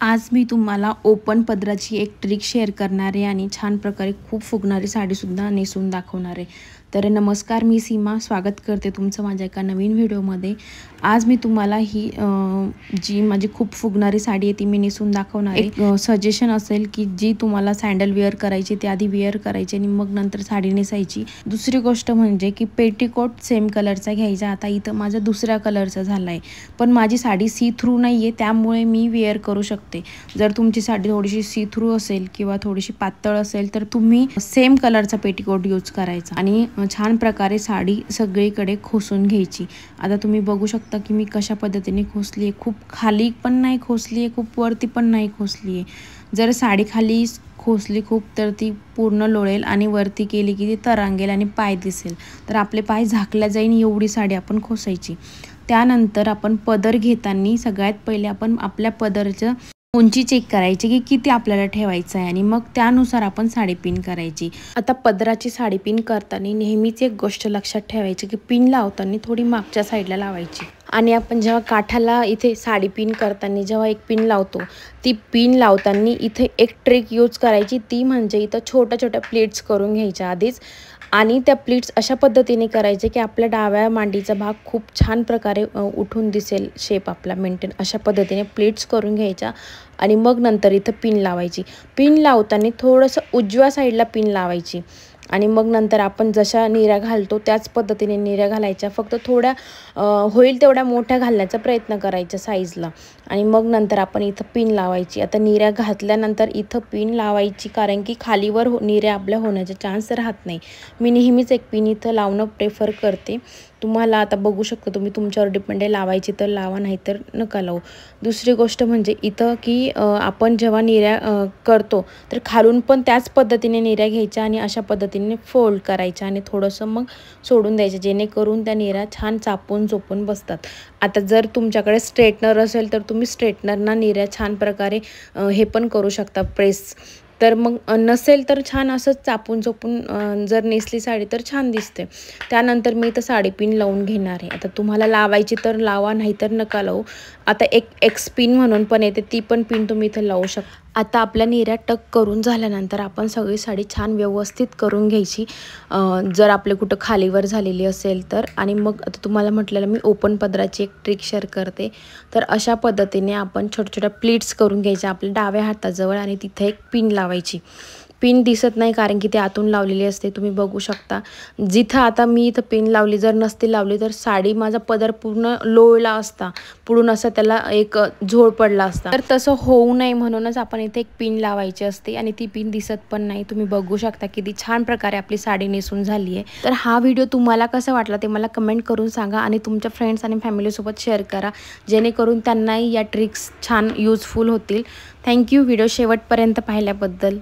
आज मी तुम्हाला ओपन पदराची एक ट्रिक शेअर करणार आहे आणि छान प्रकारे खूप फुगणारी साडीसुद्धा नेसून दाखवणार आहे। तर नमस्कार, मी सीमा स्वागत करते तुमचं माझ्या एका नवीन व्हिडिओमध्ये। आज मी तुम्हाला ही जी माझी खूप फुगणारी साडी आहे ती मी नेसून दाखवणार आहे। एक सजेशन असेल की जी तुम्हाला सॅन्डल वेअर करायची ते आधी वेअर करायची आणि मग नंतर साडी नेसायची। दुसरी गोष्ट म्हणजे की पेटीकोट सेम कलरचा घ्यायचा। आता इथं माझा दुसऱ्या कलरचा झाला आहे, पण माझी साडी सी थ्रू नाही आहे, त्यामुळे मी वेअर करू शकते। जर तुमची साडी थोडीशी सी थ्रू असेल किंवा थोडीशी पातळ असेल तर तुम्ही सेम कलरचा पेटीकोट यूज करायचा आणि छान प्रकारे साडी सगळीकडे खोसून घ्यायची। आता तुम्ही बघू शकता की मी कशा पद्धतीने खोसली आहे। खूप खाली पण नाही खोसली आहे, खूप वरती पण नाही खोसली आहे। जर साडी खाली खोसली खूप तर ती पूर्ण लोळेल आणि वरती केली की ती तरंगेल आणि पाय दिसेल, तर आपले पाय झाकल्या जाईल एवढी साडी आपण खोसायची। त्यानंतर आपण पदर घेताना सगळ्यात पहिले आपण आपल्या पदरचं उंची चेक करायची की किती आपल्याला ठेवायचं आहे आणि मग त्यानुसार आपण साडी पिन करायची। आता पदराची साडी पिन करताना नेहमीच एक गोष्ट लक्षात ठेवायची की पिन लावताना थोडी मागच्या साईडला लावायची आणि आपण जेव्हा काठाला इथे साडी पिन करताना जेव्हा एक पिन लावतो, ती पिन लावताना इथे एक ट्रिक यूज करायची, ती म्हणजे इथं छोट्या छोट्या प्लेट्स करून घ्यायच्या आधीच आणि त्या प्लीट्स अशा पद्धतीने करायचे की आपल्या डाव्या मांडीचा भाग खूप छान प्रकारे उठून दिसेल, शेप आपला मेंटेन अशा पद्धतीने प्लीट्स करून घ्यायच्या आणि मग नंतर इथं पिन लावायची। पिन लावताना थोडंसं उजव्या साईडला पिन लावायची आणि मग नंतर आपण जशा निऱ्या घालतो त्याच पद्धतीने निऱ्या घालायच्या, फक्त थोड्या होईल तेवढ्या मोठ्या घालण्याचा प्रयत्न करायचा साईजला आणि मग नंतर आपण इथं पिन लावायची। आता निऱ्या घातल्यानंतर इथं पिन लावायची, कारण की खालीवर निऱ्या आपल्या होण्याचा चान्स राहत नाही। मी नेहमीच एक पिन इथं लावणं प्रेफर करते। तुम्हाला आता बघू शकता, तुम्ही तुमच्यावर डिपेंड आहे, लावायची तर लावा नाही तर नका लावू। दुसरी गोष्ट म्हणजे इथं की आपण जेव्हा निऱ्या करतो तर खालून पण त्याच पद्धतीने निऱ्या घ्यायच्या आणि अशा पद्धतीने फोल्ड करायच्या आणि थोडंसं मग सोडून द्यायचं, जेणेकरून त्या निऱ्या छान चापून चोपून बसतात। आता जर तुमच्याकडे स्ट्रेटनर असेल तर तुम्ही स्ट्रेटनरना निऱ्या छान प्रकारे हे पण करू शकता, प्रेस। तर मग नसेल तर छान असं चापून चोपून जर नेसली साडी तर छान दिसते। त्यानंतर मी इथं साडी पिन लावून घेणार आहे। आता तुम्हाला लावायची तर लावा, नाही तर नका लावू। आता एक एक्स पिन म्हणून पण येते, ती पण पिन तुम्ही इथं लावू शकता। आता आपल्या निऱ्या टक करून झाल्यानंतर आपण सगळी साडी छान व्यवस्थित करून घ्यायची, जर आपले कुठं खालीवर झालेली असेल तर। आणि मग आता तुम्हाला म्हटलेलं मी ओपन पदराची एक ट्रिक शेअर करते, तर अशा पद्धतीने आपण छोट्या छोट्या प्लीट्स करून घ्यायच्या आपल्या डाव्या हाताजवळ आणि तिथे एक पिन लावायची। पिन दिसत नाही कारण की ते आतून लावलेली असते, तुम्ही बघू शकता। जिथं आता मी इथं पिन लावली, जर नसती लावली तर साडी माझा पदर पूर्ण लोळला असता, पुढून असं त्याला एक झोड पडला असता। तर तसं होऊ नये म्हणूनच आपण इथे एक पिन लावायची असते आणि ती पिन दिसत पण नाही। तुम्ही बघू शकता किती छान प्रकारे आपली साडी नेसून झाली आहे। तर हा व्हिडिओ तुम्हाला कसा वाटला ते मला कमेंट करून सांगा आणि तुमच्या फ्रेंड्स आणि फॅमिलीसोबत शेअर करा, जेणेकरून त्यांनाही या ट्रिक्स छान यूजफुल होतील। थँक्यू व्हिडिओ शेवटपर्यंत पाहिल्याबद्दल।